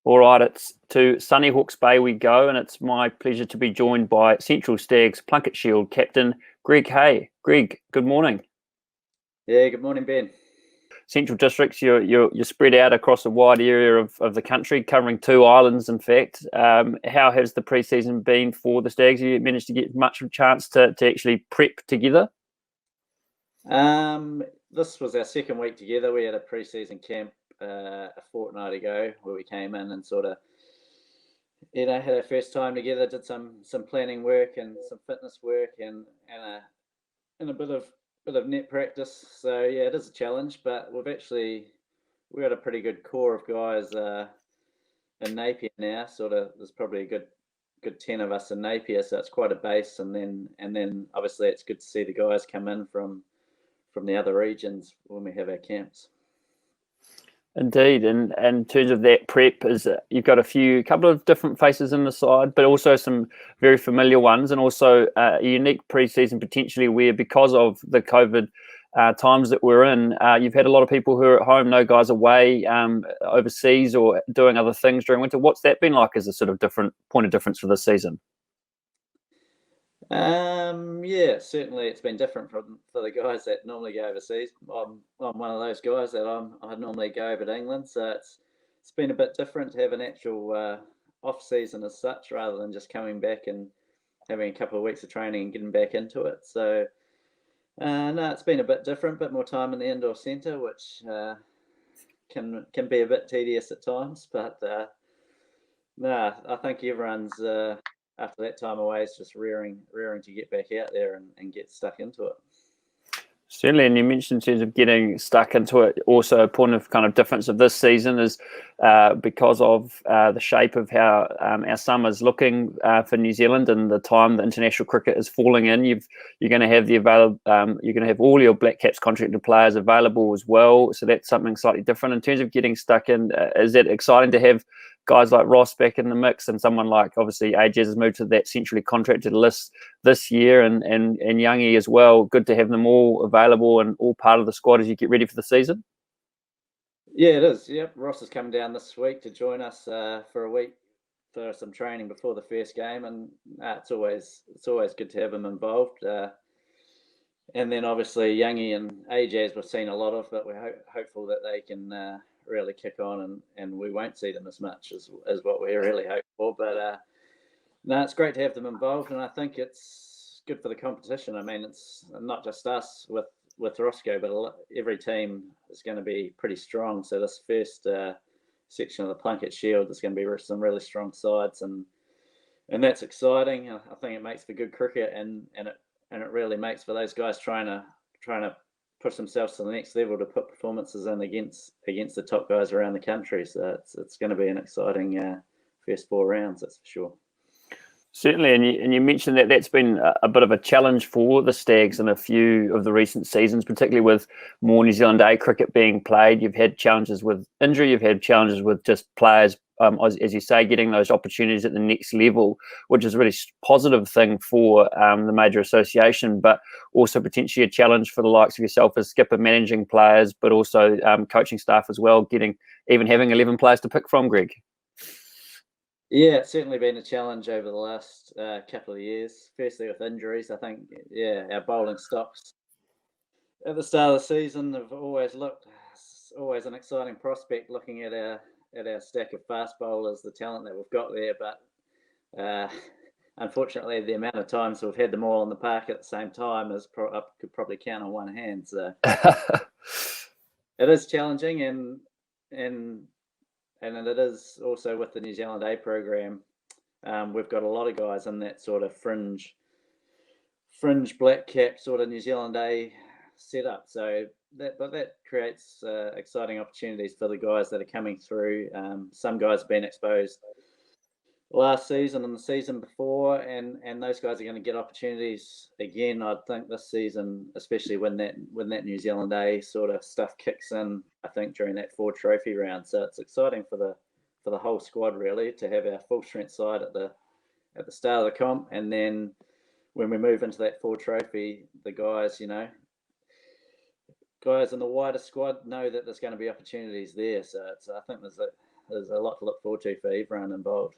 All right, it's to sunny Hawke's Bay we go, and it's my pleasure to be joined by Central Stags Plunket Shield captain Greg Hay. Greg, good morning. Yeah, good morning, Ben. Central Districts, you're spread out across a wide area of the country, covering 2 islands, in fact. How has the pre-season been for the Stags? You managed to get much of a chance to actually prep together? This was our second week together. We had a pre-season camp a fortnight ago where we came in and sort of, had our first time together, did some planning work and some fitness work and a bit of net practice. So yeah, it is a challenge, but we've got a pretty good core of guys in Napier now. There's probably a good 10 of us in Napier, so it's quite a base. And then obviously it's good to see the guys come in from the other regions when we have our camps. Indeed, and in terms of that prep, you've got a couple of different faces in the side, but also some very familiar ones, and also a unique pre-season potentially where, because of the COVID times that we're in, you've had a lot of people who are at home, no guys away overseas or doing other things during winter. What's that been like as a sort of point of difference for this season? Yeah, certainly it's been different for the guys that normally go overseas. I'm one of those guys that I normally go over to England, so it's been a bit different to have an actual off season as such, rather than just coming back and having a couple of weeks of training and getting back into it. So no, it's been a bit different, bit more time in the indoor centre, which can be a bit tedious at times, but no, I think everyone's after that time away is just rearing to get back out there and get stuck into it. Certainly, and you mentioned in terms of getting stuck into it, also a point of kind of difference of this season is because of the shape of how our summer's looking for New Zealand and the time that international cricket is falling in. You're going to have you're going to have all your Black Caps contracted players available as well, so that's something slightly different in terms of getting stuck in. Is it exciting to have guys like Ross back in the mix, and someone like, obviously, Ajaz has moved to that centrally contracted list this year, and Youngie as well? Good to have them all available and all part of the squad as you get ready for the season. Yeah, it is. Yep, Ross is coming down this week to join us for a week for some training before the first game, and it's always good to have him involved. And then obviously Youngie and Ajaz we've seen a lot of, but we're hopeful that they can really kick on and we won't see them as much as what we really hope for. But no, it's great to have them involved, and I think it's good for the competition. I mean, it's not just us with Roscoe, but every team is going to be pretty strong. So this first section of the Plunket Shield is going to be some really strong sides, and that's exciting. I think it makes for good cricket, and it really makes for those guys trying to push themselves to the next level to put performances in against the top guys around the country. So it's going to be an exciting first 4 rounds, that's for sure. Certainly, and you mentioned that that's been a bit of a challenge for the Stags in a few of the recent seasons, particularly with more New Zealand A cricket being played. You've had challenges with injury, you've had challenges with just players, as you say, getting those opportunities at the next level, which is a really positive thing for the major association, but also potentially a challenge for the likes of yourself as skipper, managing players, but also coaching staff as well, even having 11 players to pick from, Greg. Yeah, it's certainly been a challenge over the last couple of years. Firstly, with injuries, I think, our bowling stocks at the start of the season have always always an exciting prospect looking at our stack of fast bowlers, the talent that we've got there. But unfortunately, the amount of times we've had them all on the park at the same time could probably count on one hand. So it is challenging, and it is also with the New Zealand A program. We've got a lot of guys in that sort of fringe black cap sort of New Zealand A setup. So that creates exciting opportunities for the guys that are coming through. Some guys have been exposed last season and the season before, and those guys are going to get opportunities again, I think, this season, especially when that New Zealand A sort of stuff kicks in, I think, during that 4 trophy round. So it's exciting for the whole squad, really, to have our full strength side at the start of the comp, and then when we move into that 4 trophy, the guys in the wider squad know that there's going to be opportunities there. So I think there's a lot to look forward to for everyone involved.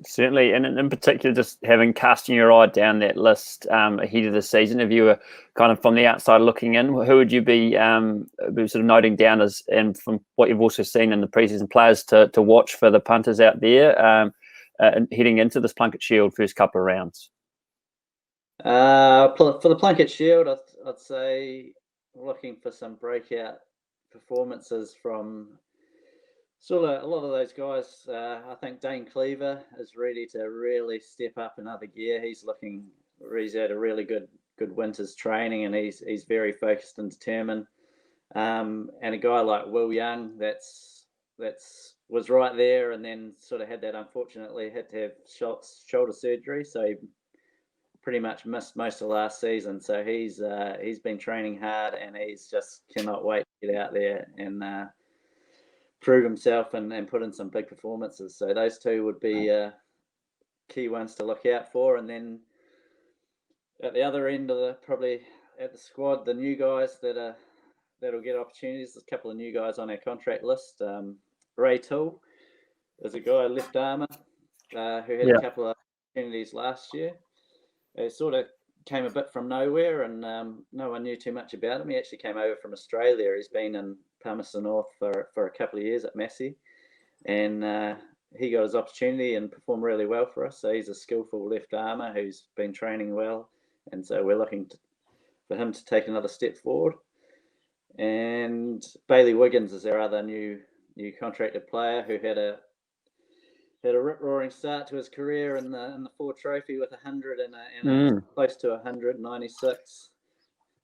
Certainly, and in particular, just having casting your eye down that list ahead of the season, if you were kind of from the outside looking in, who would you be sort of noting down as, and from what you've also seen in the preseason, players to watch for the punters out there and heading into this Plunket Shield first couple of rounds? For the Plunket Shield, I'd say looking for some breakout performances from sort of a lot of those guys. I think Dane Cleaver is ready to really step up another gear. He's had a really good winter's training, and he's very focused and determined. And a guy like Will Young that's was right there, and then sort of had to have shoulder surgery, so he pretty much missed most of last season. So he's been training hard, and he's just cannot wait to get out there and prove himself and put in some big performances. So those two would be key ones to look out for. And then at the other end of probably at the squad, the new guys that'll get opportunities. There's a couple of new guys on our contract list. Ray Toole is a guy, left armour, who had a couple of opportunities last year. He sort of came a bit from nowhere, and no one knew too much about him. He actually came over from Australia. He's been in Palmerston North for a couple of years at Mackey, and he got his opportunity and performed really well for us. So he's a skillful left armour who's been training well, and so we're looking for him to take another step forward. And Bailey Wiggins is our other new contracted player who had a rip-roaring start to his career in the Ford Trophy with 100 and close to 196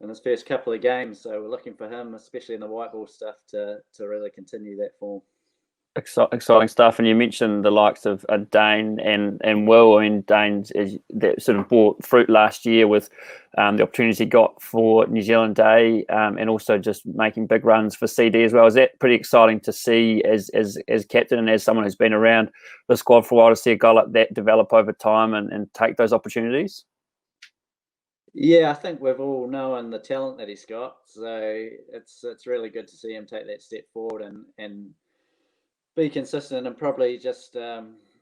in his first couple of games. So we're looking for him, especially in the white ball stuff, to really continue that form. Exciting stuff. And you mentioned the likes of Dane and Will. I mean, Dane's that sort of bore fruit last year with the opportunities he got for New Zealand Day, and also just making big runs for CD as well. Is that pretty exciting to see as captain and as someone who's been around the squad for a while, to see a guy like that develop over time and take those opportunities? Yeah, I think we've all known the talent that he's got, so it's really good to see him take that step forward and be consistent, and probably just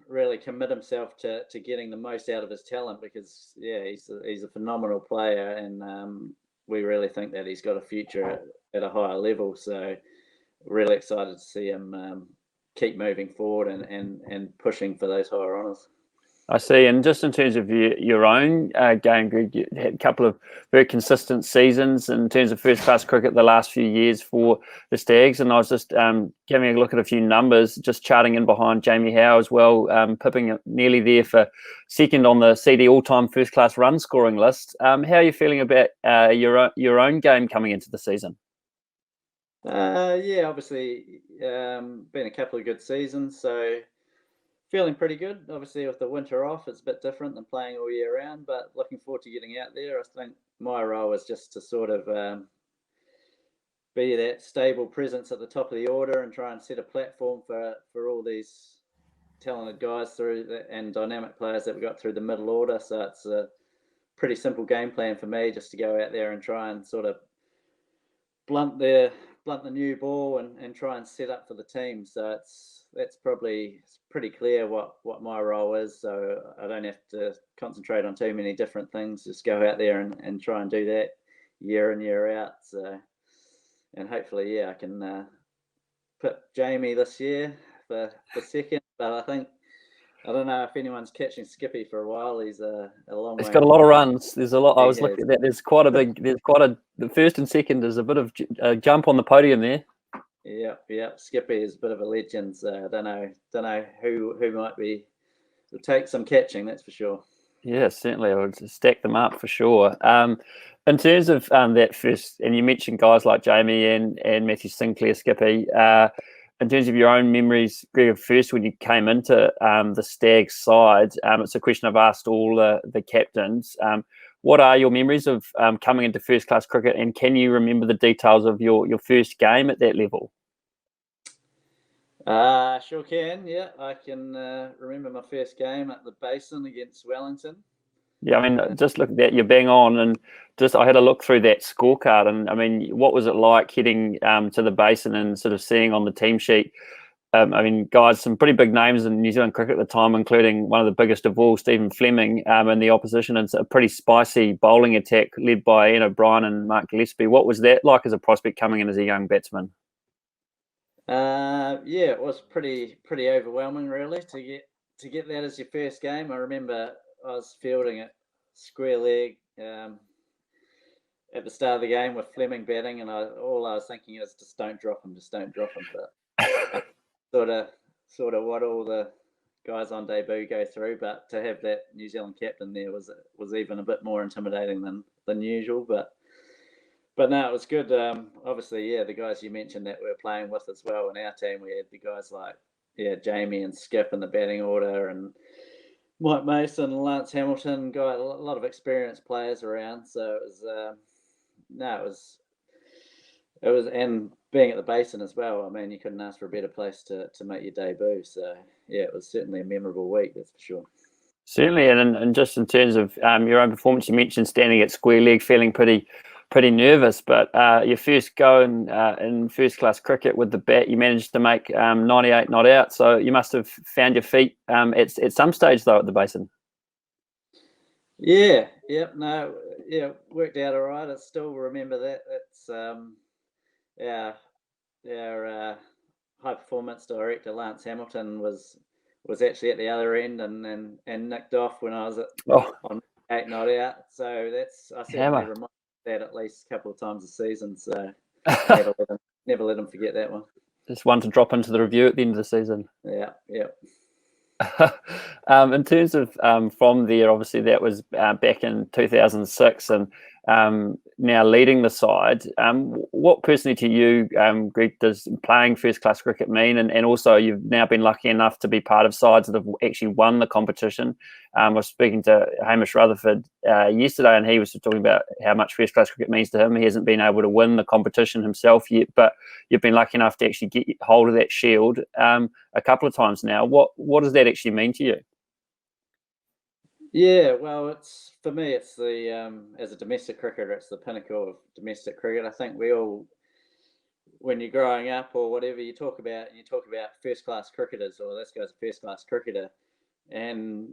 really commit himself to getting the most out of his talent, because he's a phenomenal player, and we really think that he's got a future at a higher level. So really excited to see him keep moving forward and pushing for those higher honours. I see. And just in terms of your own game, Greg, you had a couple of very consistent seasons in terms of first-class cricket the last few years for the Stags. And I was just having a look at a few numbers, just charting in behind Jamie Howe as well, pipping nearly there for second on the CD all-time first-class run scoring list. How are you feeling about your own game coming into the season? Obviously, been a couple of good seasons, so feeling pretty good. Obviously, with the winter off, it's a bit different than playing all year round, but looking forward to getting out there. I think my role is just to sort of be that stable presence at the top of the order and try and set a platform for all these talented guys and dynamic players that we got through the middle order. So it's a pretty simple game plan for me, just to go out there and try and sort of blunt the new ball and try and set up for the team. So it's pretty clear what my role is. So I don't have to concentrate on too many different things. Just go out there and try and do that year in, year out. So, and hopefully, I can put Jamie this year for second. But I don't know if anyone's catching Skippy for a while. He's a long way. He's got a lot of runs. There's a lot. I was looking at that. The first and second is a bit of a jump on the podium there. Yep. Skippy is a bit of a legend. So I don't know who might will take some catching. That's for sure. Yeah, certainly. I would stack them up for sure. In terms of that first, and you mentioned guys like Jamie and Matthew Sinclair, Skippy. In terms of your own memories, Greg, first when you came into the Stags side, it's a question I've asked all the captains. What are your memories of coming into first-class cricket, and can you remember the details of your first game at that level? Sure can. Yeah, I can remember my first game at the Basin against Wellington. Yeah, I mean, just look at that. You're bang on, and I had a look through that scorecard, and I mean, what was it like heading to the Basin and sort of seeing on the team sheet I mean, guys, some pretty big names in New Zealand cricket at the time, including one of the biggest of all, Stephen Fleming, and the opposition. It's a pretty spicy bowling attack led by Ian O'Brien and Mark Gillespie. What was that like as a prospect coming in as a young batsman? Yeah, it was pretty overwhelming, really, to get that as your first game. I remember I was fielding it square leg at the start of the game with Fleming batting, and all I was thinking is just don't drop him, But sort of what all the guys on debut go through. But to have that New Zealand captain there was even a bit more intimidating than usual. But no, it was good. Obviously, yeah, the guys you mentioned that we were playing with as well in our team, we had the guys like Jamie and Skip in the batting order, and Mike Mason and Lance Hamilton, got a lot of experienced players around. So it was it was, and being at the Basin as well. I mean, you couldn't ask for a better place to make your debut. So yeah, it was certainly a memorable week, that's for sure. Certainly, and just in terms of your own performance, you mentioned standing at square leg, feeling pretty nervous. But your first go in first class cricket with the bat, you managed to make 98 not out. So you must have found your feet at some stage though at the Basin. Yeah, yep, no, yeah, worked out all right. I still remember that. That's our high performance director Lance Hamilton was actually at the other end and nicked off when I was on 8 not out. So I certainly remind that at least a couple of times a season. So never let him forget that one. Just one to drop into the review at the end of the season. Yeah. In terms of from there, obviously that was back in 2006, and now leading the side. What personally to you, Greg, does playing first class cricket mean? And also you've now been lucky enough to be part of sides that have actually won the competition. I was speaking to Hamish Rutherford yesterday, and he was talking about how much first class cricket means to him. He hasn't been able to win the competition himself yet, but you've been lucky enough to actually get hold of that shield a couple of times now. What does that actually mean to you? Yeah, well, for me, it's the as a domestic cricketer, it's the pinnacle of domestic cricket. I think we all, when you're growing up or whatever, you talk about first class cricketers, or this guy's a first class cricketer, and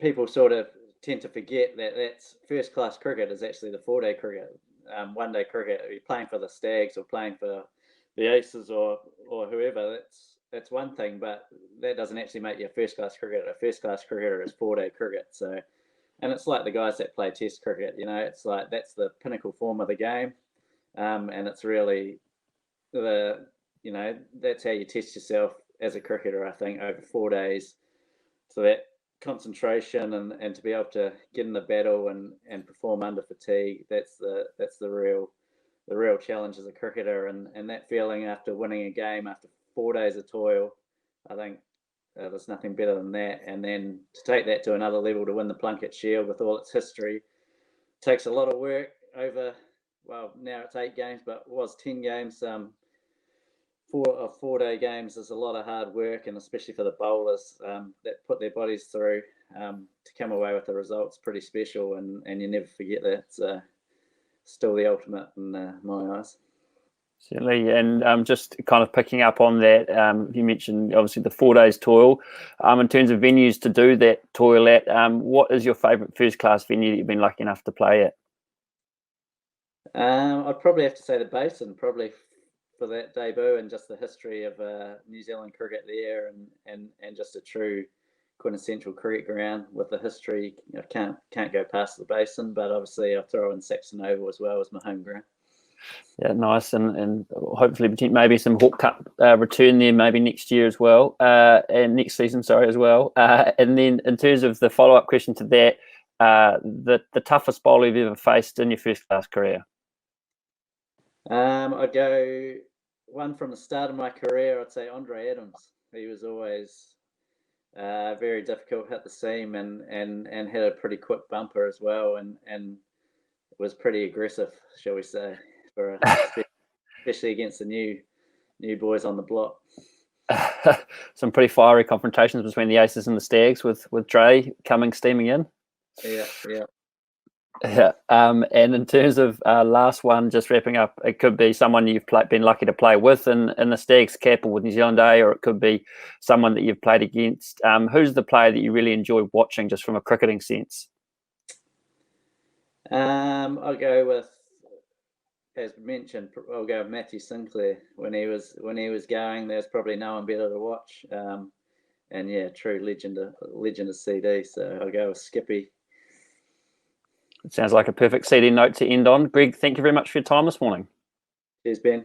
people sort of tend to forget that that's first class cricket is actually the 4-day cricket, 1-day cricket. You're playing for the Stags or playing for the Aces or whoever. That's one thing, but that doesn't actually make you a first class cricketer. A first class cricketer is 4-day cricket. So, and it's like the guys that play Test cricket. It's like that's the pinnacle form of the game, and it's really that's how you test yourself as a cricketer. I think over 4 days, so that concentration and to be able to get in the battle and perform under fatigue. That's the real challenge as a cricketer, and that feeling after winning a game after 4 days of toil, I think there's nothing better than that. And then to take that to another level, to win the Plunket Shield with all its history, takes a lot of work over, well, now it's 8 games, but it was 10 games. 4-day games is a lot of hard work, and especially for the bowlers that put their bodies through to come away with the results, pretty special, and you never forget that. It's still the ultimate in my eyes. Certainly, and just kind of picking up on that, you mentioned obviously the 4 days toil. In terms of venues to do that toil at, what is your favourite first class venue that you've been lucky enough to play at? I'd probably have to say the Basin, probably for that debut and just the history of New Zealand cricket there, and just a true quintessential cricket ground with the history. Can't go past the Basin, but obviously I'll throw in Saxon Oval as well as my home ground. Yeah, nice, and hopefully maybe some Hawke Cup return there maybe next year as well, and next season, sorry, as well. And then in terms of the follow-up question to that, the toughest bowler you've ever faced in your first class career? I'd go one from the start of my career. I'd say Andre Adams. He was always very difficult, hit the seam, and had a pretty quick bumper as well, and was pretty aggressive, shall we say, especially against the new boys on the block. Some pretty fiery confrontations between the Aces and the Stags with Dre coming steaming in. Yeah. Yeah. And in terms of last one, just wrapping up, it could be someone you've been lucky to play with in the Stags cap or with New Zealand A, or it could be someone that you've played against. Who's the player that you really enjoy watching, just from a cricketing sense? I'll go with, as mentioned, I'll go with Matthew Sinclair. When he was going, there's probably no one better to watch. And yeah, true legend of CD. So I'll go with Skippy. It sounds like a perfect CD note to end on. Greg, thank you very much for your time this morning. Cheers, Ben.